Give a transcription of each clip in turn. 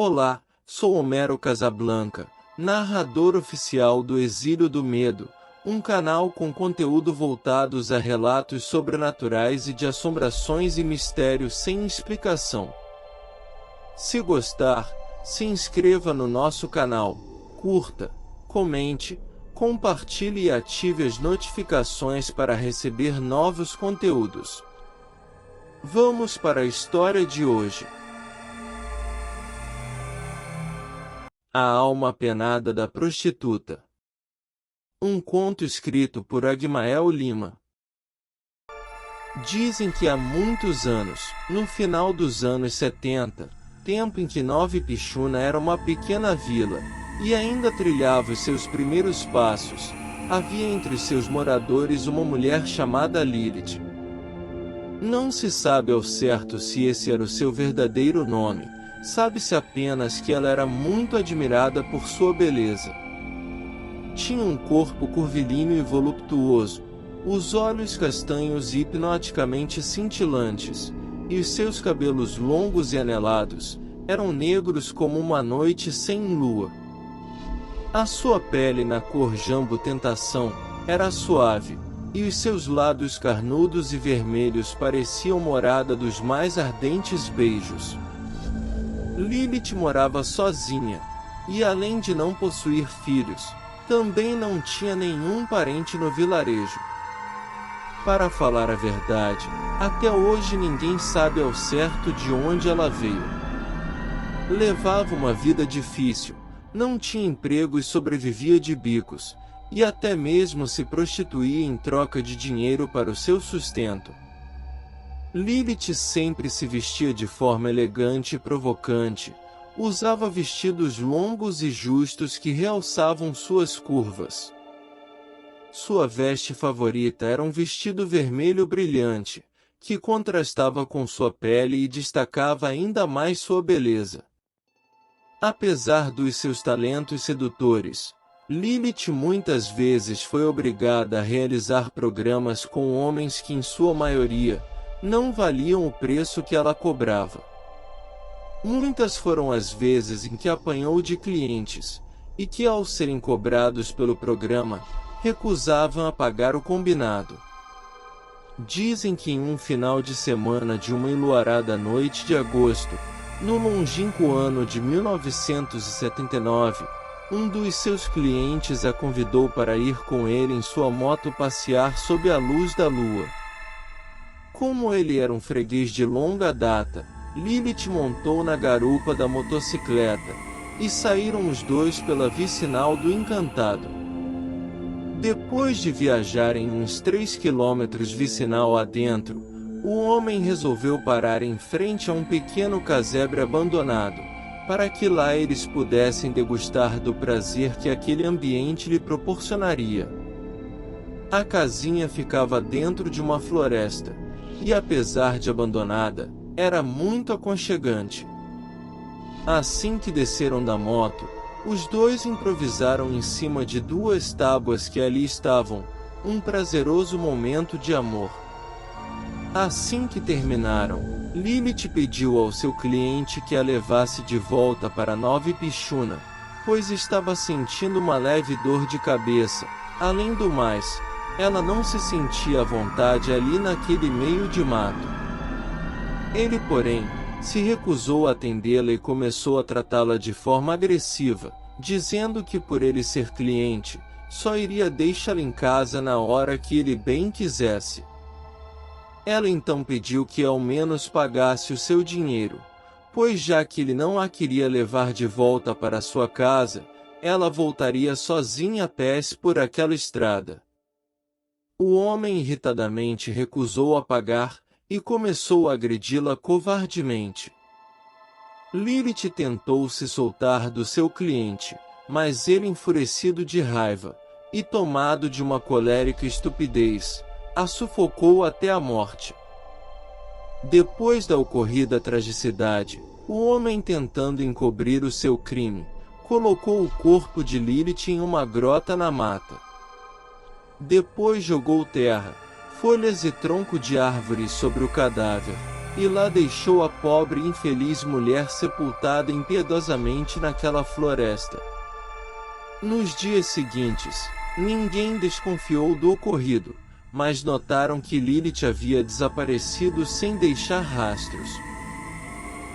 Olá, sou Homero Casablanca, narrador oficial do Exílio do Medo, um canal com conteúdo voltados a relatos sobrenaturais e de assombrações e mistérios sem explicação. Se gostar, se inscreva no nosso canal, curta, comente, compartilhe e ative as notificações para receber novos conteúdos. Vamos para a história de hoje. A alma penada da prostituta. Um conto escrito por Agmael Lima. Dizem que há muitos anos, no final dos anos 70, tempo em que Nova Pichuna era uma pequena vila, e ainda trilhava os seus primeiros passos, havia entre seus moradores uma mulher chamada Lilith. Não se sabe ao certo se esse era o seu verdadeiro nome, sabe-se apenas que ela era muito admirada por sua beleza. Tinha um corpo curvilíneo e voluptuoso, os olhos castanhos e hipnoticamente cintilantes, e os seus cabelos longos e anelados, eram negros como uma noite sem lua. A sua pele na cor jambo tentação, era suave, e os seus lábios carnudos e vermelhos pareciam morada dos mais ardentes beijos. Lilith morava sozinha, e além de não possuir filhos, também não tinha nenhum parente no vilarejo. Para falar a verdade, até hoje ninguém sabe ao certo de onde ela veio. Levava uma vida difícil, não tinha emprego e sobrevivia de bicos, e até mesmo se prostituía em troca de dinheiro para o seu sustento. Lilith sempre se vestia de forma elegante e provocante, usava vestidos longos e justos que realçavam suas curvas. Sua veste favorita era um vestido vermelho brilhante, que contrastava com sua pele e destacava ainda mais sua beleza. Apesar dos seus talentos sedutores, Lilith muitas vezes foi obrigada a realizar programas com homens que em sua maioria, não valiam o preço que ela cobrava. Muitas foram as vezes em que apanhou de clientes, e que ao serem cobrados pelo programa, recusavam a pagar o combinado. Dizem que em um final de semana de uma enluarada noite de agosto, no longínquo ano de 1979, um dos seus clientes a convidou para ir com ele em sua moto passear sob a luz da lua. Como ele era um freguês de longa data, Lilith montou na garupa da motocicleta, e saíram os dois pela vicinal do Encantado. Depois de viajarem uns 3 quilômetros vicinal adentro, o homem resolveu parar em frente a um pequeno casebre abandonado, para que lá eles pudessem degustar do prazer que aquele ambiente lhe proporcionaria. A casinha ficava dentro de uma floresta, e apesar de abandonada, era muito aconchegante. Assim que desceram da moto, os dois improvisaram em cima de 2 tábuas que ali estavam, um prazeroso momento de amor. Assim que terminaram, Lilith pediu ao seu cliente que a levasse de volta para Nova Pichuna, pois estava sentindo uma leve dor de cabeça. Além do mais, ela não se sentia à vontade ali naquele meio de mato. Ele, porém, se recusou a atendê-la e começou a tratá-la de forma agressiva, dizendo que por ele ser cliente, só iria deixá-la em casa na hora que ele bem quisesse. Ela então pediu que ao menos pagasse o seu dinheiro, pois já que ele não a queria levar de volta para sua casa, ela voltaria sozinha a pés por aquela estrada. O homem irritadamente recusou a pagar, e começou a agredi-la covardemente. Lilith tentou se soltar do seu cliente, mas ele, enfurecido de raiva, e tomado de uma colérica estupidez, a sufocou até a morte. Depois da ocorrida tragicidade, o homem, tentando encobrir o seu crime, colocou o corpo de Lilith em uma grota na mata. Depois jogou terra, folhas e tronco de árvores sobre o cadáver, e lá deixou a pobre e infeliz mulher sepultada impiedosamente naquela floresta. Nos dias seguintes, ninguém desconfiou do ocorrido, mas notaram que Lilith havia desaparecido sem deixar rastros.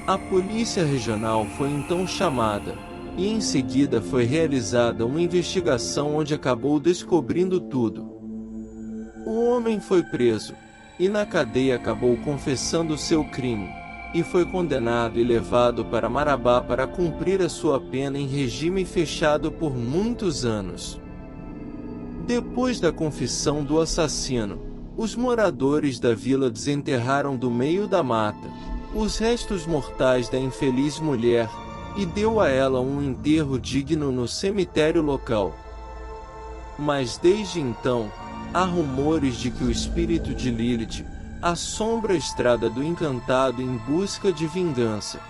A polícia regional foi então chamada, e em seguida foi realizada uma investigação onde acabou descobrindo tudo. O homem foi preso, e na cadeia acabou confessando seu crime, e foi condenado e levado para Marabá para cumprir a sua pena em regime fechado por muitos anos. Depois da confissão do assassino, os moradores da vila desenterraram do meio da mata os restos mortais da infeliz mulher, e deu a ela um enterro digno no cemitério local. Mas desde então, há rumores de que o espírito de Lilith assombra a estrada do encantado em busca de vingança.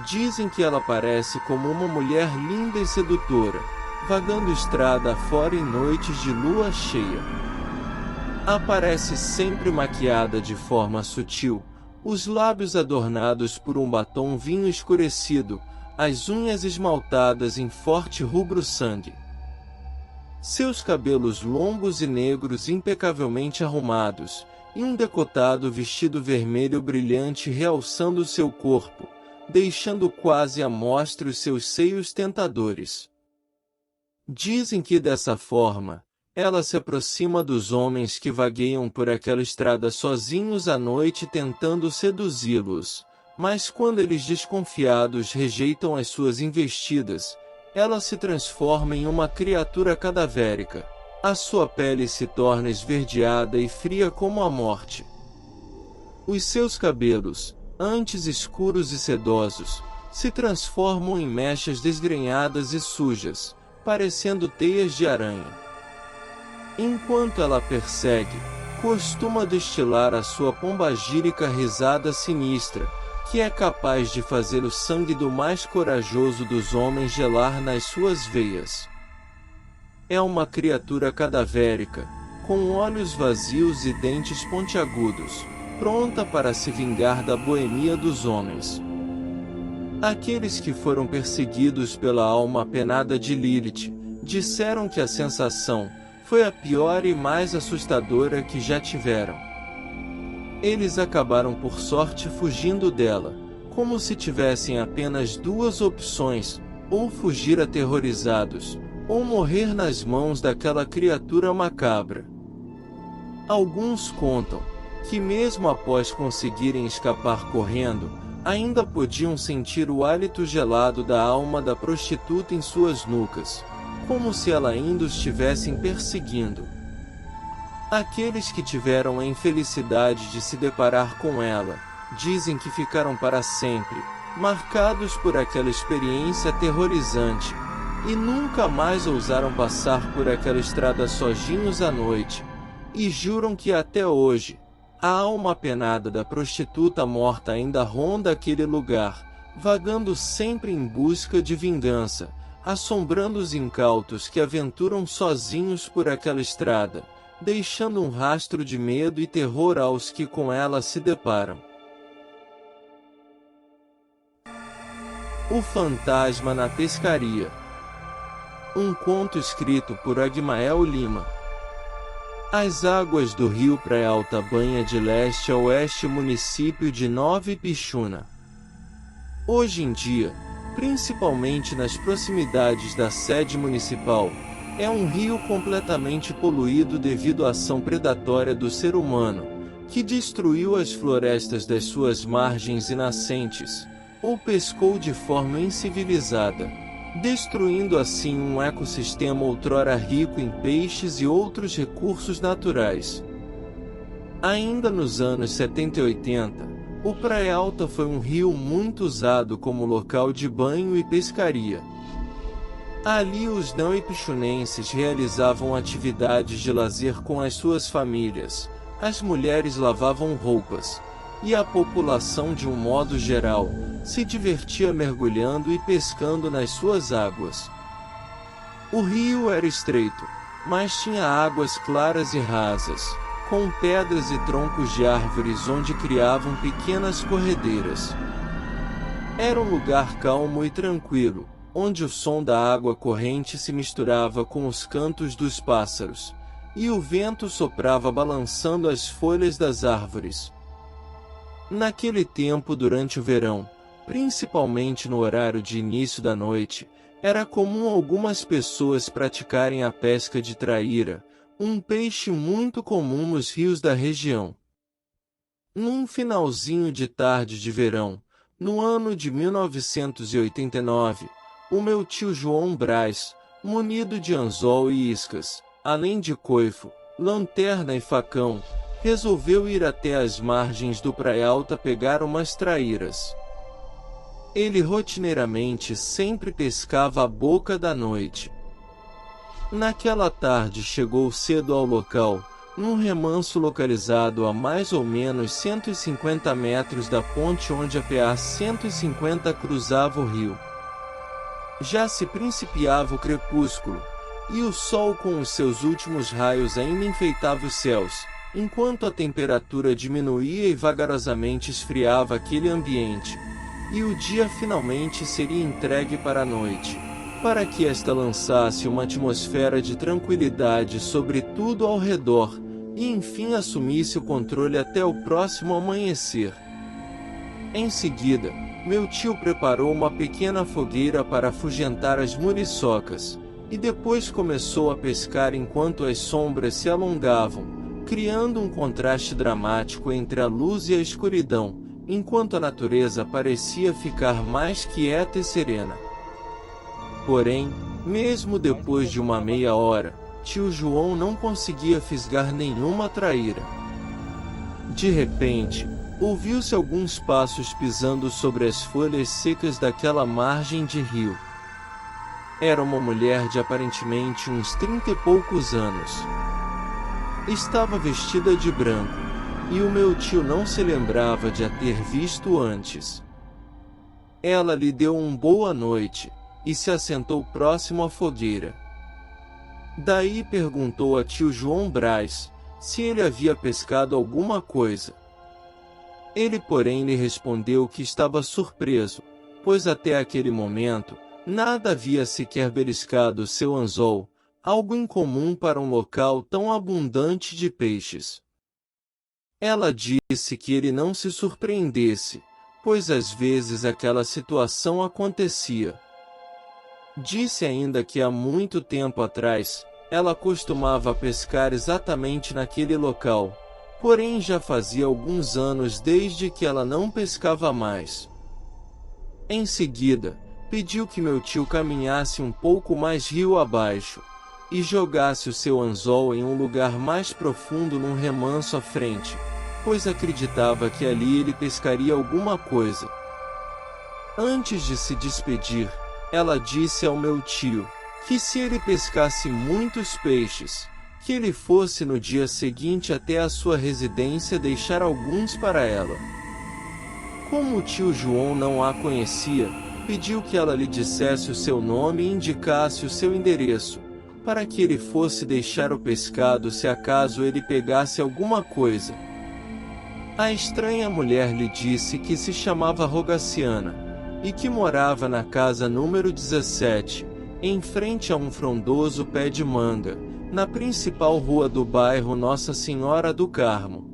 Dizem que ela aparece como uma mulher linda e sedutora, vagando estrada afora em noites de lua cheia. Aparece sempre maquiada de forma sutil, os lábios adornados por um batom vinho escurecido, as unhas esmaltadas em forte rubro-sangue. Seus cabelos longos e negros impecavelmente arrumados, e um decotado vestido vermelho brilhante realçando seu corpo, deixando quase à mostra os seus seios tentadores. Dizem que dessa forma, ela se aproxima dos homens que vagueiam por aquela estrada sozinhos à noite tentando seduzi-los, mas quando eles desconfiados rejeitam as suas investidas, ela se transforma em uma criatura cadavérica. A sua pele se torna esverdeada e fria como a morte. Os seus cabelos, antes escuros e sedosos, se transformam em mechas desgrenhadas e sujas, parecendo teias de aranha. Enquanto ela persegue, costuma destilar a sua pombagírica risada sinistra, que é capaz de fazer o sangue do mais corajoso dos homens gelar nas suas veias. É uma criatura cadavérica, com olhos vazios e dentes pontiagudos, pronta para se vingar da boemia dos homens. Aqueles que foram perseguidos pela alma penada de Lilith, disseram que a sensação foi a pior e mais assustadora que já tiveram. Eles acabaram por sorte fugindo dela, como se tivessem apenas duas opções, ou fugir aterrorizados, ou morrer nas mãos daquela criatura macabra. Alguns contam que mesmo após conseguirem escapar correndo, ainda podiam sentir o hálito gelado da alma da prostituta em suas nucas, como se ela ainda os estivessem perseguindo. Aqueles que tiveram a infelicidade de se deparar com ela, dizem que ficaram para sempre, marcados por aquela experiência aterrorizante, e nunca mais ousaram passar por aquela estrada sozinhos à noite, e juram que até hoje, a alma penada da prostituta morta ainda ronda aquele lugar, vagando sempre em busca de vingança, assombrando os incautos que aventuram sozinhos por aquela estrada, deixando um rastro de medo e terror aos que com ela se deparam. O fantasma na pescaria. Um conto escrito por Agmael Lima. As águas do rio Praia Alta banha de leste a oeste o município de Nova Ipixuna. Hoje em dia, principalmente nas proximidades da sede municipal, é um rio completamente poluído devido à ação predatória do ser humano, que destruiu as florestas das suas margens e nascentes, ou pescou de forma incivilizada, destruindo assim um ecossistema outrora rico em peixes e outros recursos naturais. Ainda nos anos 70 e 80, o Praia Alta foi um rio muito usado como local de banho e pescaria. Ali os não ipixunenses realizavam atividades de lazer com as suas famílias, as mulheres lavavam roupas, e a população de um modo geral, se divertia mergulhando e pescando nas suas águas. O rio era estreito, mas tinha águas claras e rasas, com pedras e troncos de árvores onde criavam pequenas corredeiras. Era um lugar calmo e tranquilo, onde o som da água corrente se misturava com os cantos dos pássaros, e o vento soprava balançando as folhas das árvores. Naquele tempo, durante o verão, principalmente no horário de início da noite, era comum algumas pessoas praticarem a pesca de traíra, um peixe muito comum nos rios da região. Num finalzinho de tarde de verão, no ano de 1989, o meu tio João Brás, munido de anzol e iscas, além de coifo, lanterna e facão, resolveu ir até as margens do Praialta pegar umas traíras. Ele rotineiramente sempre pescava à boca da noite. Naquela tarde chegou cedo ao local, num remanso localizado a mais ou menos 150 metros da ponte onde a PA 150 cruzava o rio. Já se principiava o crepúsculo, e o sol com os seus últimos raios ainda enfeitava os céus, enquanto a temperatura diminuía e vagarosamente esfriava aquele ambiente, e o dia finalmente seria entregue para a noite, para que esta lançasse uma atmosfera de tranquilidade sobre tudo ao redor, e enfim assumisse o controle até o próximo amanhecer. Em seguida, meu tio preparou uma pequena fogueira para afugentar as muriçocas, e depois começou a pescar enquanto as sombras se alongavam, criando um contraste dramático entre a luz e a escuridão, enquanto a natureza parecia ficar mais quieta e serena. Porém, mesmo depois de uma meia hora, tio João não conseguia fisgar nenhuma traíra. De repente, ouviu-se alguns passos pisando sobre as folhas secas daquela margem de rio. Era uma mulher de aparentemente uns 30 e poucos anos. Estava vestida de branco, e o meu tio não se lembrava de a ter visto antes. Ela lhe deu um boa noite, e se assentou próximo à fogueira. Daí perguntou a tio João Brás se ele havia pescado alguma coisa. Ele, porém, lhe respondeu que estava surpreso, pois até aquele momento, nada havia sequer beliscado seu anzol, algo incomum para um local tão abundante de peixes. Ela disse que ele não se surpreendesse, pois às vezes aquela situação acontecia. Disse ainda que há muito tempo atrás, ela costumava pescar exatamente naquele local, porém já fazia alguns anos desde que ela não pescava mais. Em seguida, pediu que meu tio caminhasse um pouco mais rio abaixo, e jogasse o seu anzol em um lugar mais profundo num remanso à frente, pois acreditava que ali ele pescaria alguma coisa. Antes de se despedir, ela disse ao meu tio que se ele pescasse muitos peixes, que ele fosse no dia seguinte até a sua residência deixar alguns para ela. Como o tio João não a conhecia, pediu que ela lhe dissesse o seu nome e indicasse o seu endereço, para que ele fosse deixar o pescado se acaso ele pegasse alguma coisa. A estranha mulher lhe disse que se chamava Rogaciana, e que morava na casa número 17, em frente a um frondoso pé de manga, na principal rua do bairro Nossa Senhora do Carmo.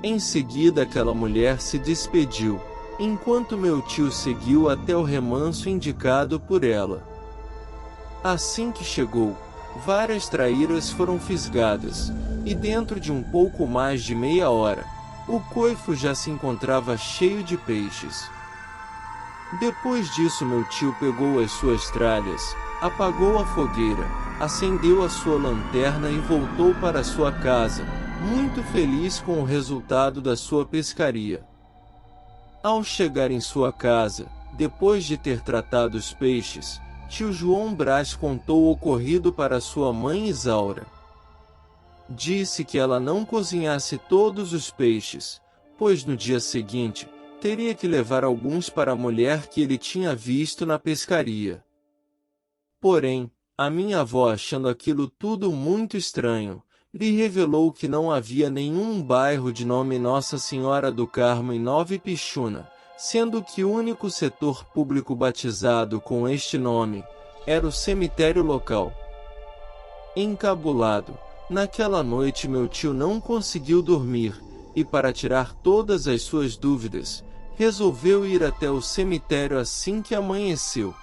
Em seguida aquela mulher se despediu, enquanto meu tio seguiu até o remanso indicado por ela. Assim que chegou, várias traíras foram fisgadas, e dentro de um pouco mais de meia hora, o coifo já se encontrava cheio de peixes. Depois disso meu tio pegou as suas tralhas, apagou a fogueira, acendeu a sua lanterna e voltou para sua casa, muito feliz com o resultado da sua pescaria. Ao chegar em sua casa, depois de ter tratado os peixes, tio João Brás contou o ocorrido para sua mãe Isaura. Disse que ela não cozinhasse todos os peixes, pois no dia seguinte, teria que levar alguns para a mulher que ele tinha visto na pescaria. Porém, a minha avó, achando aquilo tudo muito estranho, lhe revelou que não havia nenhum bairro de nome Nossa Senhora do Carmo em Nova Ipixuna, sendo que o único setor público batizado com este nome era o cemitério local. Encabulado, naquela noite meu tio não conseguiu dormir, e para tirar todas as suas dúvidas, resolveu ir até o cemitério assim que amanheceu.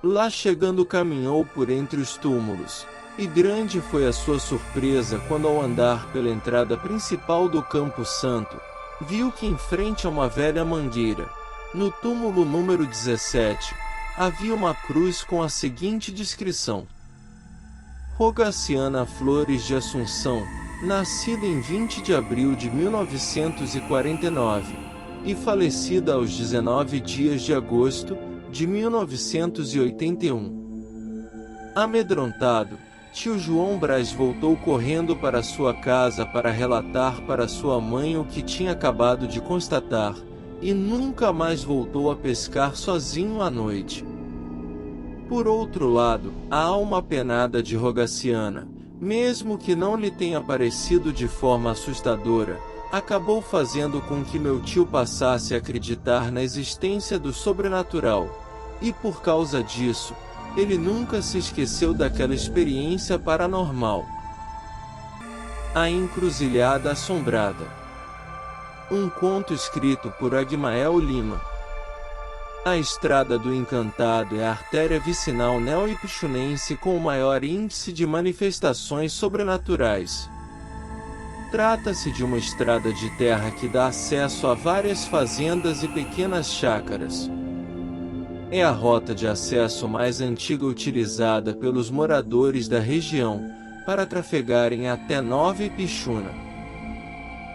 Lá chegando caminhou por entre os túmulos, e grande foi a sua surpresa quando ao andar pela entrada principal do Campo Santo, viu que em frente a uma velha mangueira, no túmulo número 17, havia uma cruz com a seguinte descrição: Rogaciana Flores de Assunção, nascida em 20 de abril de 1949, e falecida aos 19 dias de agosto de 1981. Amedrontado, tio João Braz voltou correndo para sua casa para relatar para sua mãe o que tinha acabado de constatar, e nunca mais voltou a pescar sozinho à noite. Por outro lado, a alma penada de Rogaciana, mesmo que não lhe tenha parecido de forma assustadora, acabou fazendo com que meu tio passasse a acreditar na existência do sobrenatural, e por causa disso, ele nunca se esqueceu daquela experiência paranormal. A Encruzilhada Assombrada. Um conto escrito por Agmael Lima. A Estrada do Encantado é a artéria vicinal neo-ipixunense com o maior índice de manifestações sobrenaturais. Trata-se de uma estrada de terra que dá acesso a várias fazendas e pequenas chácaras. É a rota de acesso mais antiga utilizada pelos moradores da região para trafegarem até Nova Ipixuna.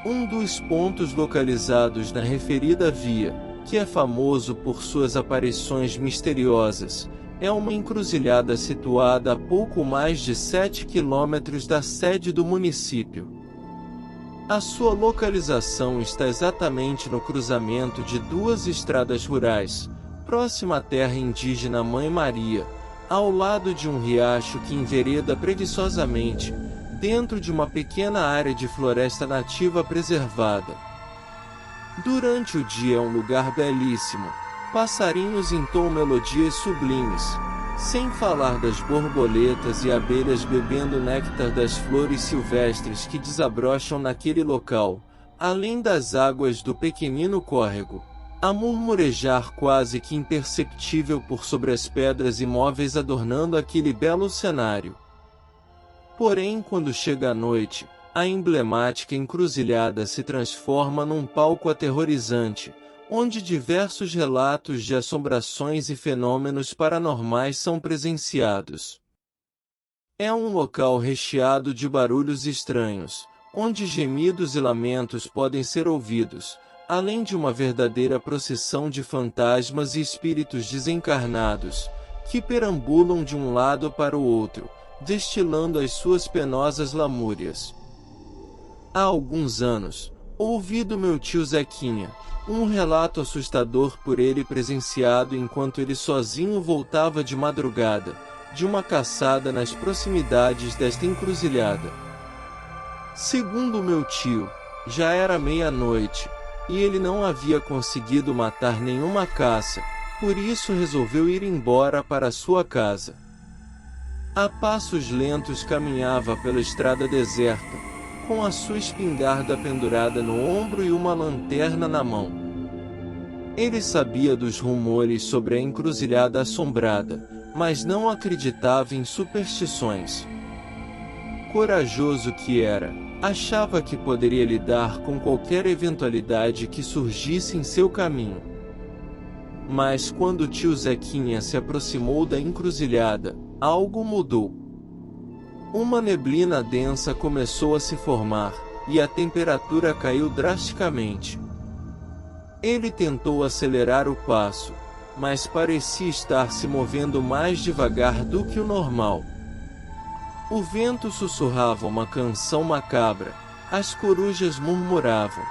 Um dos pontos localizados na referida via, que é famoso por suas aparições misteriosas, é uma encruzilhada situada a pouco mais de 7 quilômetros da sede do município. A sua localização está exatamente no cruzamento de duas estradas rurais, próxima à terra indígena Mãe Maria, ao lado de um riacho que envereda preguiçosamente, dentro de uma pequena área de floresta nativa preservada. Durante o dia é um lugar belíssimo, passarinhos entoam melodias sublimes, sem falar das borboletas e abelhas bebendo néctar das flores silvestres que desabrocham naquele local, além das águas do pequenino córrego, a murmurejar quase que imperceptível por sobre as pedras imóveis adornando aquele belo cenário. Porém, quando chega a noite, a emblemática encruzilhada se transforma num palco aterrorizante, onde diversos relatos de assombrações e fenômenos paranormais são presenciados. É um local recheado de barulhos estranhos, onde gemidos e lamentos podem ser ouvidos, além de uma verdadeira procissão de fantasmas e espíritos desencarnados, que perambulam de um lado para o outro, destilando as suas penosas lamúrias. Há alguns anos, ouvi do meu tio Zequinha um relato assustador por ele presenciado enquanto ele sozinho voltava de madrugada, de uma caçada nas proximidades desta encruzilhada. Segundo meu tio, já era meia-noite, e ele não havia conseguido matar nenhuma caça, por isso resolveu ir embora para sua casa. A passos lentos caminhava pela estrada deserta, com a sua espingarda pendurada no ombro e uma lanterna na mão. Ele sabia dos rumores sobre a encruzilhada assombrada, mas não acreditava em superstições. Corajoso que era, achava que poderia lidar com qualquer eventualidade que surgisse em seu caminho. Mas quando o tio Zequinha se aproximou da encruzilhada, algo mudou. Uma neblina densa começou a se formar, e a temperatura caiu drasticamente. Ele tentou acelerar o passo, mas parecia estar se movendo mais devagar do que o normal. O vento sussurrava uma canção macabra, as corujas murmuravam,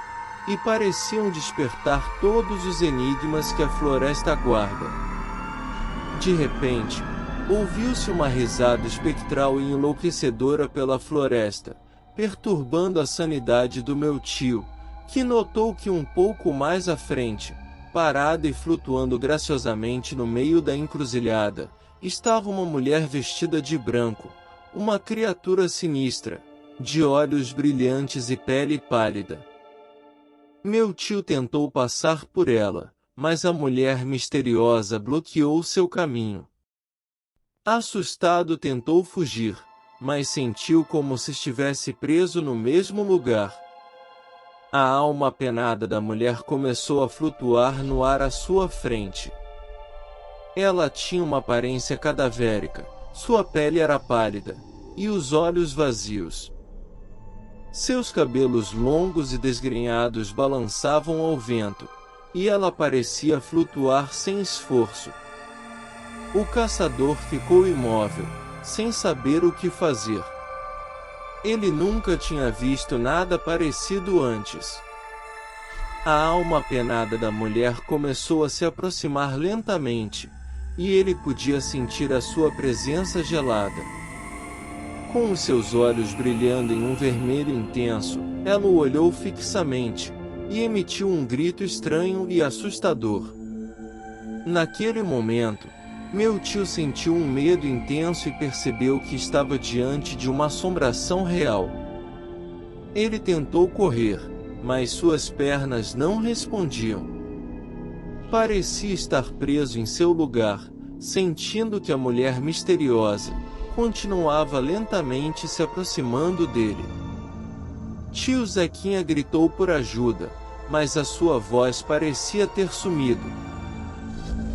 e pareciam despertar todos os enigmas que a floresta guarda. De repente, Ouviu-se uma risada espectral e enlouquecedora pela floresta, perturbando a sanidade do meu tio, que notou que um pouco mais à frente, parada e flutuando graciosamente no meio da encruzilhada, estava uma mulher vestida de branco, uma criatura sinistra, de olhos brilhantes e pele pálida. Meu tio tentou passar por ela, mas a mulher misteriosa bloqueou seu caminho. Assustado tentou fugir, mas sentiu como se estivesse preso no mesmo lugar. A alma penada da mulher começou a flutuar no ar à sua frente. Ela tinha uma aparência cadavérica, sua pele era pálida, e os olhos vazios. Seus cabelos longos e desgrenhados balançavam ao vento, e ela parecia flutuar sem esforço. O caçador ficou imóvel, sem saber o que fazer. Ele nunca tinha visto nada parecido antes. A alma penada da mulher começou a se aproximar lentamente, e ele podia sentir a sua presença gelada. Com os seus olhos brilhando em um vermelho intenso, ela o olhou fixamente, e emitiu um grito estranho e assustador. Naquele momento, meu tio sentiu um medo intenso e percebeu que estava diante de uma assombração real. Ele tentou correr, mas suas pernas não respondiam. Parecia estar preso em seu lugar, sentindo que a mulher misteriosa continuava lentamente se aproximando dele. Tio Zequinha gritou por ajuda, mas a sua voz parecia ter sumido.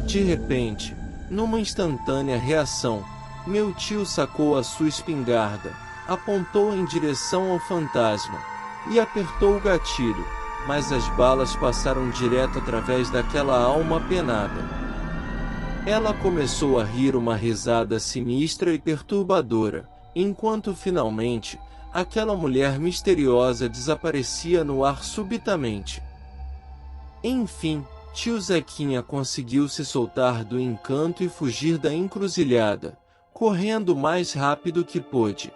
De repente, numa instantânea reação, meu tio sacou a sua espingarda, apontou em direção ao fantasma, e apertou o gatilho, mas as balas passaram direto através daquela alma penada. Ela começou a rir uma risada sinistra e perturbadora, enquanto finalmente, aquela mulher misteriosa desaparecia no ar subitamente. Enfim, tio Zequinha conseguiu se soltar do encanto e fugir da encruzilhada, correndo o mais rápido que pôde.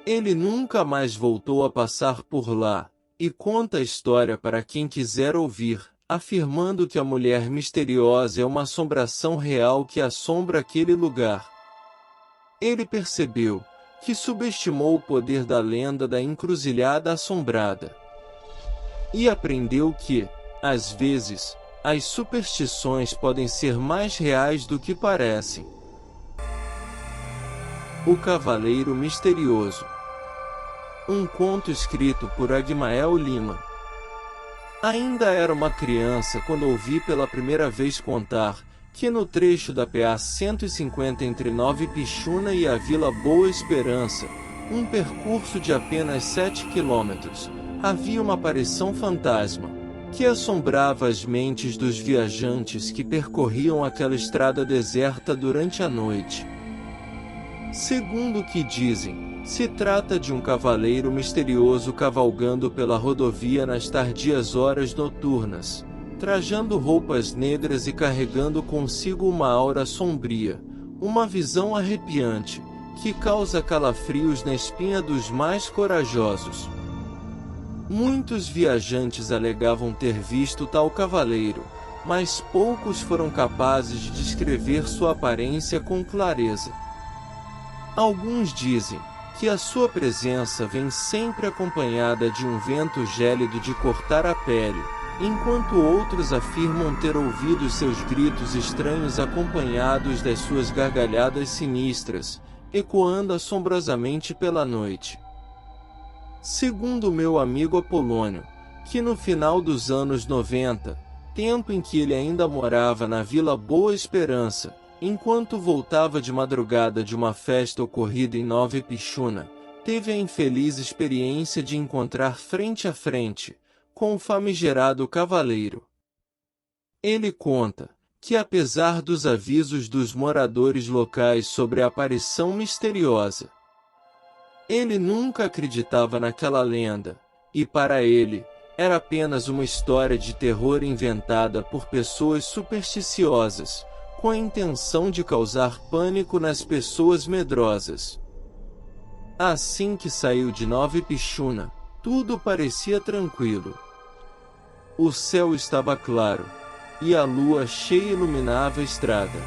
Ele nunca mais voltou a passar por lá, e conta a história para quem quiser ouvir, afirmando que a mulher misteriosa é uma assombração real que assombra aquele lugar. Ele percebeu que subestimou o poder da lenda da encruzilhada assombrada. E aprendeu que, às vezes, as superstições podem ser mais reais do que parecem. O Cavaleiro Misterioso. Um conto escrito por Agmael Lima. Ainda era uma criança quando ouvi pela primeira vez contar que no trecho da PA 150 entre Nova Ipixuna e a Vila Boa Esperança, um percurso de apenas 7 quilômetros, havia uma aparição fantasma, que assombrava as mentes dos viajantes que percorriam aquela estrada deserta durante a noite. Segundo o que dizem, se trata de um cavaleiro misterioso cavalgando pela rodovia nas tardias horas noturnas, trajando roupas negras e carregando consigo uma aura sombria, uma visão arrepiante, que causa calafrios na espinha dos mais corajosos. Muitos viajantes alegavam ter visto tal cavaleiro, mas poucos foram capazes de descrever sua aparência com clareza. Alguns dizem que a sua presença vem sempre acompanhada de um vento gélido de cortar a pele, enquanto outros afirmam ter ouvido seus gritos estranhos acompanhados das suas gargalhadas sinistras, ecoando assombrosamente pela noite. Segundo meu amigo Apolônio, que no final dos anos 90, tempo em que ele ainda morava na Vila Boa Esperança, enquanto voltava de madrugada de uma festa ocorrida em Nova Ipixuna, teve a infeliz experiência de encontrar frente a frente com o famigerado cavaleiro. Ele conta que, apesar dos avisos dos moradores locais sobre a aparição misteriosa, ele nunca acreditava naquela lenda, e para ele, era apenas uma história de terror inventada por pessoas supersticiosas, com a intenção de causar pânico nas pessoas medrosas. Assim que saiu de Nova Pichuna, tudo parecia tranquilo. O céu estava claro, e a lua cheia iluminava a estrada.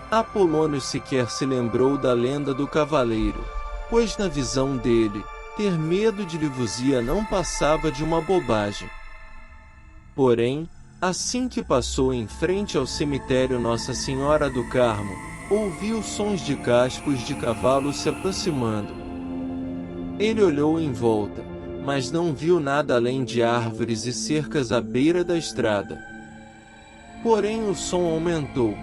Apolônio sequer se lembrou da lenda do cavaleiro, pois na visão dele, ter medo de Livuzia não passava de uma bobagem. Porém, assim que passou em frente ao cemitério Nossa Senhora do Carmo, ouviu sons de cascos de cavalos se aproximando. Ele olhou em volta, mas não viu nada além de árvores e cercas à beira da estrada. Porém o som aumentou,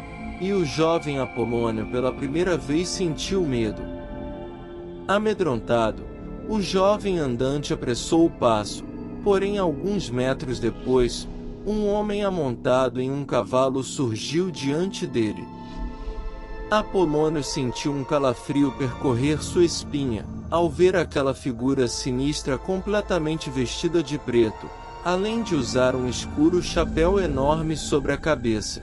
e o jovem Apolônio pela primeira vez sentiu medo. Amedrontado, o jovem andante apressou o passo, porém alguns metros depois, um homem amontado em um cavalo surgiu diante dele. Apolônio sentiu um calafrio percorrer sua espinha, ao ver aquela figura sinistra completamente vestida de preto, além de usar um escuro chapéu enorme sobre a cabeça.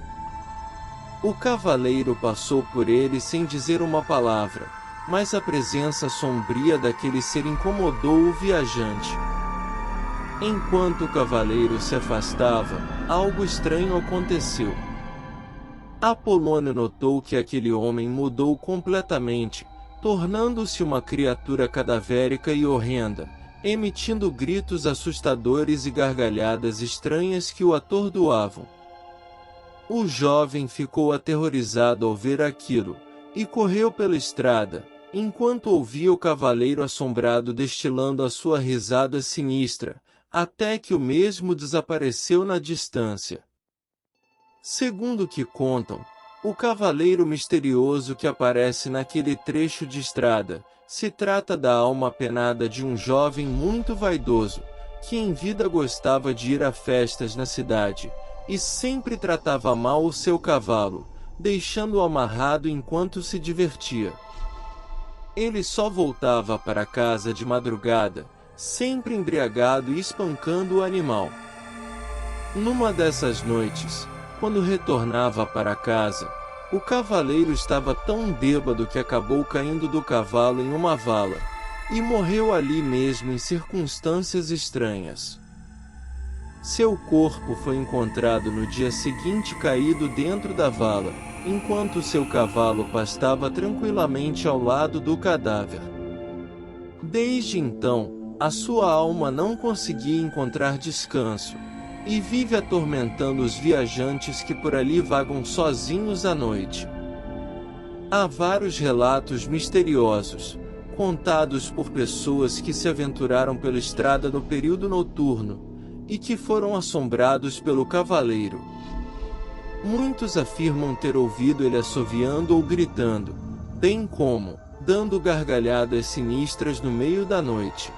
O cavaleiro passou por ele sem dizer uma palavra, mas a presença sombria daquele ser incomodou o viajante. Enquanto o cavaleiro se afastava, algo estranho aconteceu. Apolônio notou que aquele homem mudou completamente, tornando-se uma criatura cadavérica e horrenda, emitindo gritos assustadores e gargalhadas estranhas que o atordoavam. O jovem ficou aterrorizado ao ver aquilo, e correu pela estrada, enquanto ouvia o cavaleiro assombrado destilando a sua risada sinistra, até que o mesmo desapareceu na distância. Segundo o que contam, o cavaleiro misterioso que aparece naquele trecho de estrada, se trata da alma penada de um jovem muito vaidoso, que em vida gostava de ir a festas na cidade, e sempre tratava mal o seu cavalo, deixando-o amarrado enquanto se divertia. Ele só voltava para casa de madrugada, sempre embriagado e espancando o animal. Numa dessas noites, quando retornava para casa, o cavaleiro estava tão bêbado que acabou caindo do cavalo em uma vala, e morreu ali mesmo em circunstâncias estranhas. Seu corpo foi encontrado no dia seguinte caído dentro da vala, enquanto seu cavalo pastava tranquilamente ao lado do cadáver. Desde então, a sua alma não conseguia encontrar descanso, e vive atormentando os viajantes que por ali vagam sozinhos à noite. Há vários relatos misteriosos, contados por pessoas que se aventuraram pela estrada no período noturno, e que foram assombrados pelo cavaleiro. Muitos afirmam ter ouvido ele assoviando ou gritando, bem como dando gargalhadas sinistras no meio da noite.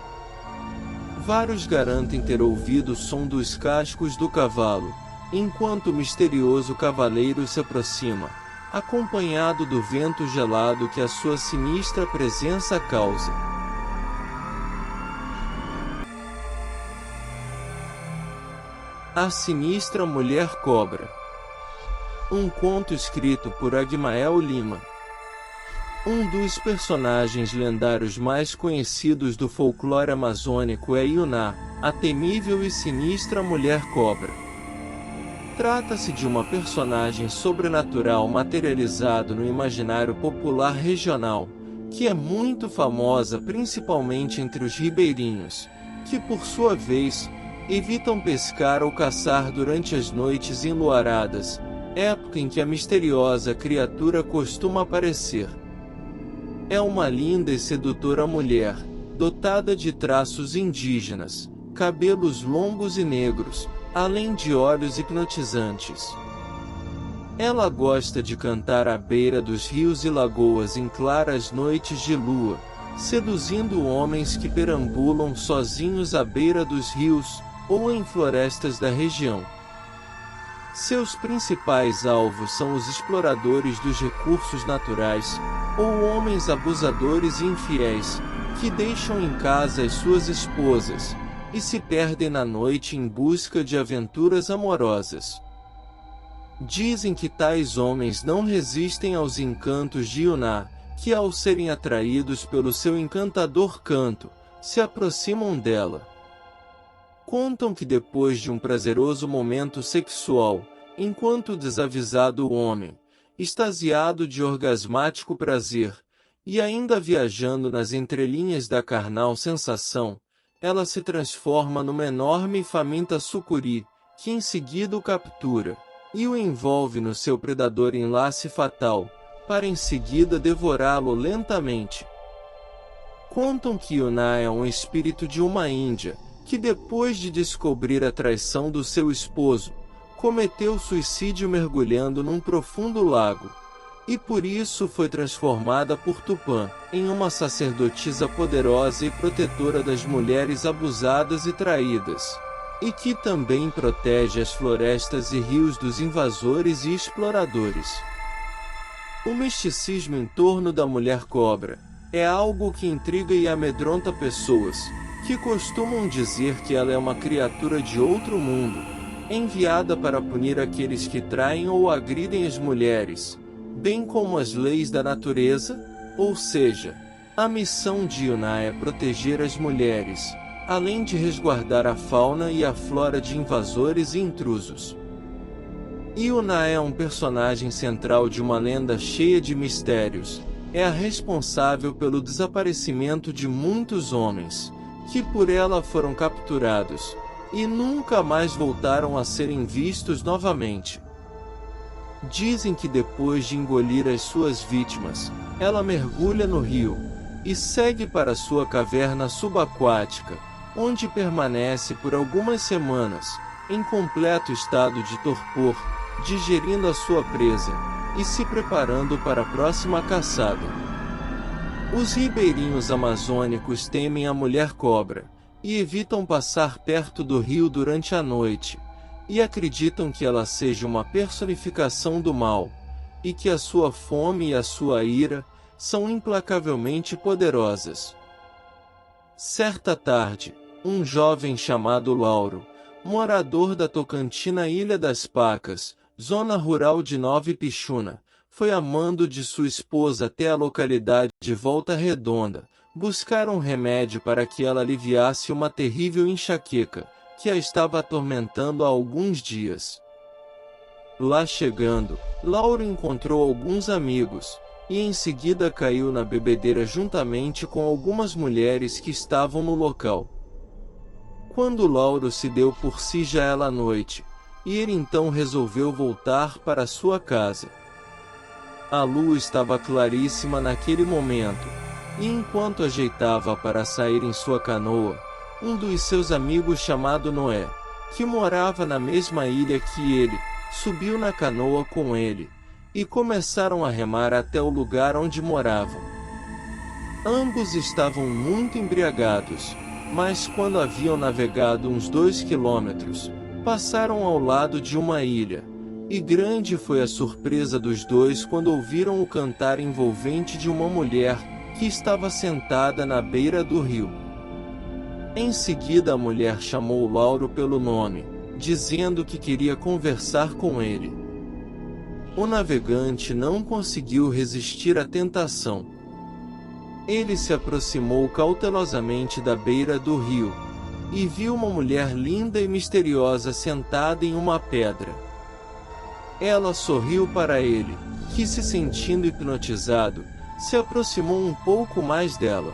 Vários garantem ter ouvido o som dos cascos do cavalo, enquanto o misterioso cavaleiro se aproxima, acompanhado do vento gelado que a sua sinistra presença causa. A Sinistra Mulher Cobra. Um conto escrito por Agmael Lima. Um dos personagens lendários mais conhecidos do folclore amazônico é Yuná, a temível e sinistra Mulher Cobra. Trata-se de uma personagem sobrenatural materializado no imaginário popular regional, que é muito famosa principalmente entre os ribeirinhos, que por sua vez, evitam pescar ou caçar durante as noites enluaradas, época em que a misteriosa criatura costuma aparecer. É uma linda e sedutora mulher, dotada de traços indígenas, cabelos longos e negros, além de olhos hipnotizantes. Ela gosta de cantar à beira dos rios e lagoas em claras noites de lua, seduzindo homens que perambulam sozinhos à beira dos rios, ou em florestas da região. Seus principais alvos são os exploradores dos recursos naturais, ou homens abusadores e infiéis, que deixam em casa as suas esposas, e se perdem na noite em busca de aventuras amorosas. Dizem que tais homens não resistem aos encantos de Yuná, que ao serem atraídos pelo seu encantador canto, se aproximam dela. Contam que depois de um prazeroso momento sexual, enquanto desavisado o homem, extasiado de orgasmático prazer, e ainda viajando nas entrelinhas da carnal sensação, ela se transforma numa enorme e faminta sucuri, que em seguida o captura, e o envolve no seu predador enlace fatal, para em seguida devorá-lo lentamente. Contam que Yuná é um espírito de uma índia, que depois de descobrir a traição do seu esposo, cometeu suicídio mergulhando num profundo lago, e por isso foi transformada por Tupã, em uma sacerdotisa poderosa e protetora das mulheres abusadas e traídas, e que também protege as florestas e rios dos invasores e exploradores. O misticismo em torno da mulher cobra é algo que intriga e amedronta pessoas, que costumam dizer que ela é uma criatura de outro mundo, enviada para punir aqueles que traem ou agridem as mulheres, bem como as leis da natureza, ou seja, a missão de Yuná é proteger as mulheres, além de resguardar a fauna e a flora de invasores e intrusos. Yuná é um personagem central de uma lenda cheia de mistérios, é a responsável pelo desaparecimento de muitos homens, que por ela foram capturados, e nunca mais voltaram a serem vistos novamente. Dizem que depois de engolir as suas vítimas, ela mergulha no rio, e segue para sua caverna subaquática, onde permanece por algumas semanas, em completo estado de torpor, digerindo a sua presa, e se preparando para a próxima caçada. Os ribeirinhos amazônicos temem a mulher cobra, e evitam passar perto do rio durante a noite, e acreditam que ela seja uma personificação do mal, e que a sua fome e a sua ira são implacavelmente poderosas. Certa tarde, um jovem chamado Lauro, morador da Tocantina Ilha das Pacas, zona rural de Nova Ipixuna, foi a mando de sua esposa até a localidade de Volta Redonda, buscar um remédio para que ela aliviasse uma terrível enxaqueca, que a estava atormentando há alguns dias. Lá chegando, Lauro encontrou alguns amigos, e em seguida caiu na bebedeira juntamente com algumas mulheres que estavam no local. Quando Lauro se deu por si já era noite, e ele então resolveu voltar para sua casa. A lua estava claríssima naquele momento, e enquanto ajeitava para sair em sua canoa, um dos seus amigos chamado Noé, que morava na mesma ilha que ele, subiu na canoa com ele, e começaram a remar até o lugar onde moravam. Ambos estavam muito embriagados, mas quando haviam navegado uns 2 quilômetros, passaram ao lado de uma ilha, e grande foi a surpresa dos dois quando ouviram o cantar envolvente de uma mulher, que estava sentada na beira do rio. Em seguida a mulher chamou Lauro pelo nome, dizendo que queria conversar com ele. O navegante não conseguiu resistir à tentação. Ele se aproximou cautelosamente da beira do rio, e viu uma mulher linda e misteriosa sentada em uma pedra. Ela sorriu para ele, que se sentindo hipnotizado, se aproximou um pouco mais dela.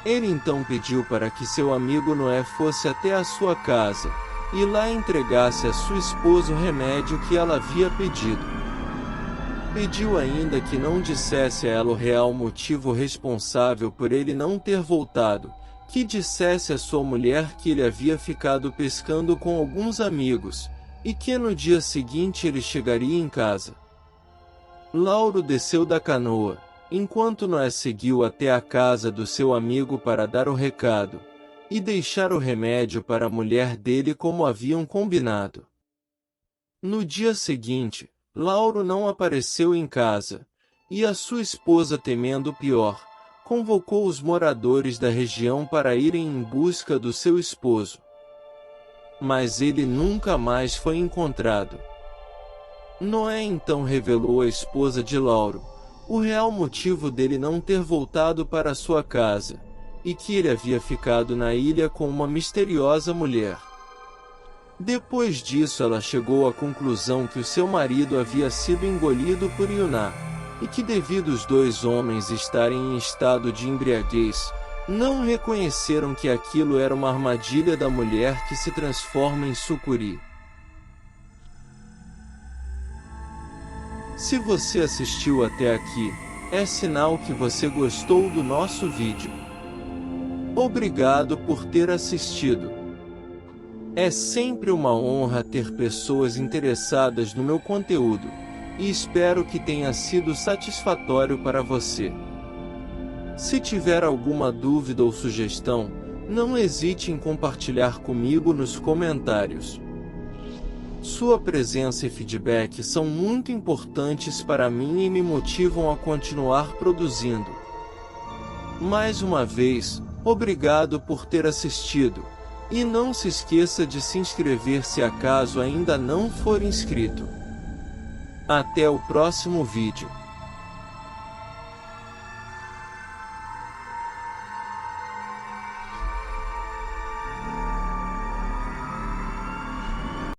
Ele então pediu para que seu amigo Noé fosse até a sua casa, e lá entregasse a sua esposa o remédio que ela havia pedido. Pediu ainda que não dissesse a ela o real motivo responsável por ele não ter voltado, que dissesse à sua mulher que ele havia ficado pescando com alguns amigos, e que no dia seguinte ele chegaria em casa. Lauro desceu da canoa, enquanto Noé seguiu até a casa do seu amigo para dar o recado, e deixar o remédio para a mulher dele como haviam combinado. No dia seguinte, Lauro não apareceu em casa, e a sua esposa, temendo o pior, convocou os moradores da região para irem em busca do seu esposo. Mas ele nunca mais foi encontrado. Noé então revelou à esposa de Lauro o real motivo dele não ter voltado para sua casa, e que ele havia ficado na ilha com uma misteriosa mulher. Depois disso, ela chegou à conclusão que o seu marido havia sido engolido por Yuná, e que devido os dois homens estarem em estado de embriaguez, não reconheceram que aquilo era uma armadilha da mulher que se transforma em sucuri. Se você assistiu até aqui, é sinal que você gostou do nosso vídeo. Obrigado por ter assistido. É sempre uma honra ter pessoas interessadas no meu conteúdo, e espero que tenha sido satisfatório para você. Se tiver alguma dúvida ou sugestão, não hesite em compartilhar comigo nos comentários. Sua presença e feedback são muito importantes para mim e me motivam a continuar produzindo. Mais uma vez, obrigado por ter assistido, e não se esqueça de se inscrever se acaso ainda não for inscrito. Até o próximo vídeo.